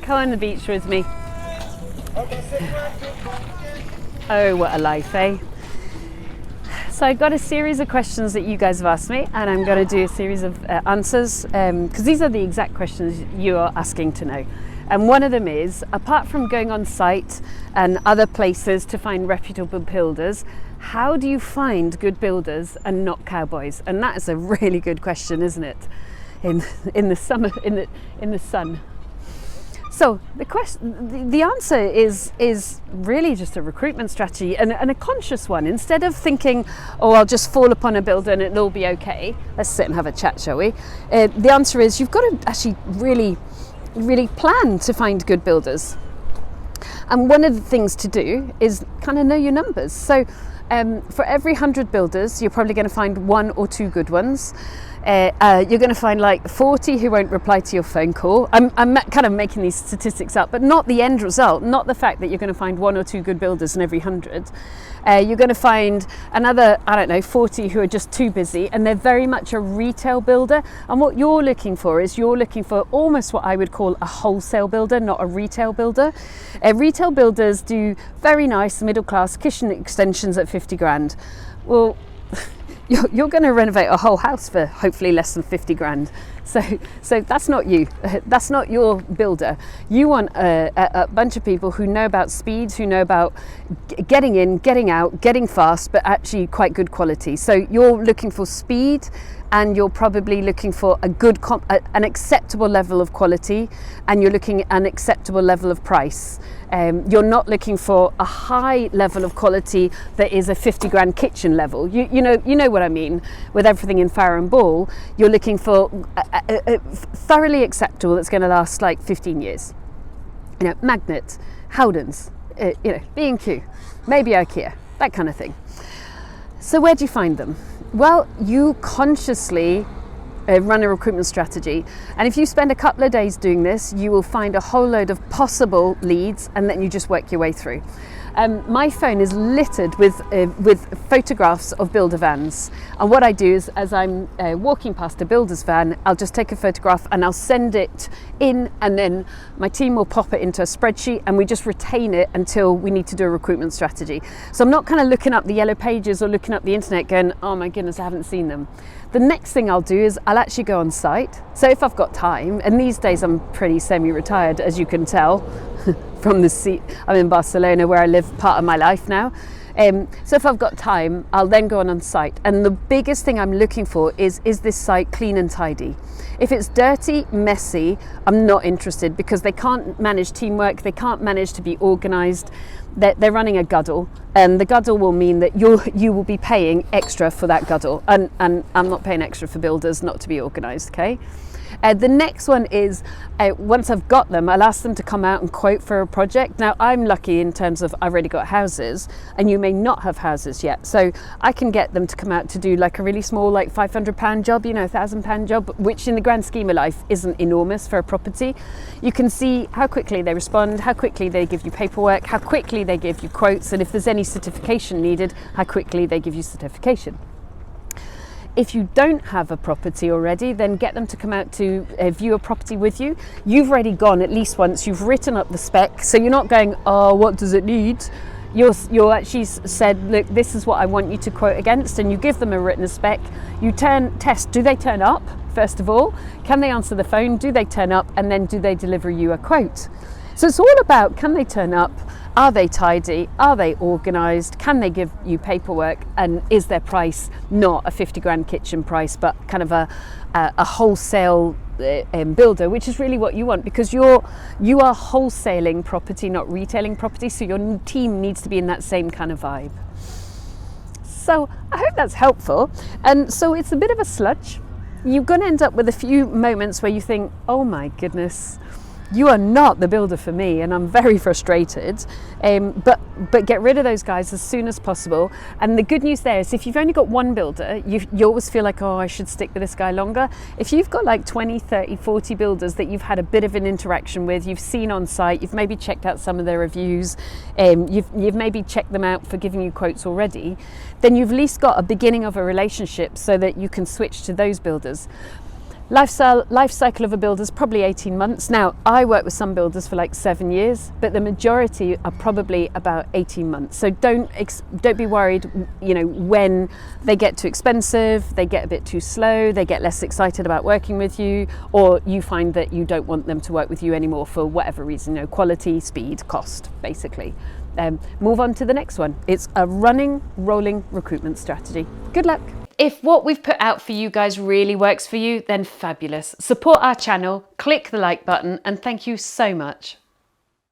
Come on the beach with me. Oh, what a life, eh? So I got a series of questions that you guys have asked me, and I'm going to do a series of answers because these are the exact questions you are asking to know. And one of them is, apart from going on site and other places to find reputable builders, how do you find good builders and not cowboys? And that is a really good question, isn't it? In the summer, in the sun. So the answer is really just a recruitment strategy and a conscious one. Instead of thinking, oh, I'll just fall upon a builder and it'll all be okay. Let's sit and have a chat, shall we? The answer is you've got to actually really plan to find good builders. And one of the things to do is kind of know your numbers. So for every 100 builders, you're probably going to find 1 or 2 good ones. You're going to find like 40 who won't reply to your phone call. I'm kind of making these statistics up, but not the end result, not the fact that you're going to find 1 or 2 good builders in every 100. You're going to find another, 40 who are just too busy, and they're very much a retail builder. And what you're looking for is almost what I would call a wholesale builder, not a retail builder. Retail builders do very nice middle class kitchen extensions at 50 grand. Well, you're going to renovate a whole house for hopefully less than 50 grand. So that's not you. That's not your builder. You want a bunch of people who know about speed, who know about getting in, getting out, getting fast, but actually quite good quality. So you're looking for speed, and you're probably looking for an acceptable level of quality, and you're looking at an acceptable level of price. You're not looking for a high level of quality that is a 50 grand kitchen level. You know what I mean with everything in fire and ball. You're looking for a thoroughly acceptable that's going to last like 15 years. Magnet, Howdens, B&Q, maybe IKEA, that kind of thing. So where do you find them? Well, you consciously run a recruitment strategy, and if you spend a couple of days doing this, you will find a whole load of possible leads, and then you just work your way through. My phone is littered with photographs of builder vans, and what I do is, as I'm walking past a builder's van, I'll just take a photograph and I'll send it in, and then my team will pop it into a spreadsheet, and we just retain it until we need to do a recruitment strategy. So I'm not kind of looking up the yellow pages or looking up the internet going, oh my goodness, I haven't seen them. The next thing I'll do is I'll actually go on site. So if I've got time, and these days I'm pretty semi-retired, as you can tell from the seat. I'm in Barcelona, where I live part of my life now. So if I've got time, I'll then go on site. And the biggest thing I'm looking for is this site clean and tidy? If it's dirty, messy, I'm not interested, because they can't manage teamwork, they can't manage to be organised. They're running a guddle, and the guddle will mean that you will be paying extra for that guddle, and I'm not paying extra for builders not to be organised, okay? The next one is, once I've got them, I'll ask them to come out and quote for a project. Now, I'm lucky in terms of I've already got houses, and you may not have houses yet. So I can get them to come out to do like a really small, like £500 job, £1,000 job, which in the grand scheme of life isn't enormous for a property. You can see how quickly they respond, how quickly they give you paperwork, how quickly they give you quotes, and if there's any certification needed, how quickly they give you certification. If you don't have a property already, then get them to come out to view a property with you. You've already gone at least once, you've written up the spec, so you're not going, oh, what does it need? You're actually said, look, this is what I want you to quote against, and you give them a written spec. You test, do they turn up, first of all? Can they answer the phone? Do they turn up? And then do they deliver you a quote? So it's all about, can they turn up? Are they tidy? Are they organised? Can they give you paperwork? And is their price not a 50 grand kitchen price, but kind of a wholesale builder, which is really what you want, because you are wholesaling property, not retailing property. So your team needs to be in that same kind of vibe. So I hope that's helpful. And so it's a bit of a sludge. You're going to end up with a few moments where you think, oh my goodness, you are not the builder for me, and I'm very frustrated. But get rid of those guys as soon as possible. And the good news there is, if you've only got one builder, you always feel like, oh, I should stick with this guy longer. If you've got like 20, 30, 40 builders that you've had a bit of an interaction with, you've seen on site, you've maybe checked out some of their reviews, you've maybe checked them out for giving you quotes already, then you've at least got a beginning of a relationship so that you can switch to those builders. Life cycle of a builder is probably 18 months. Now, I work with some builders for like 7 years, but the majority are probably about 18 months. So don't be worried, you know, when they get too expensive, they get a bit too slow, they get less excited about working with you, or you find that you don't want them to work with you anymore for whatever reason, you know, quality, speed, cost, basically. Move on to the next one. It's a running, rolling recruitment strategy. Good luck. If what we've put out for you guys really works for you, then fabulous. Support our channel, click the like button, and thank you so much.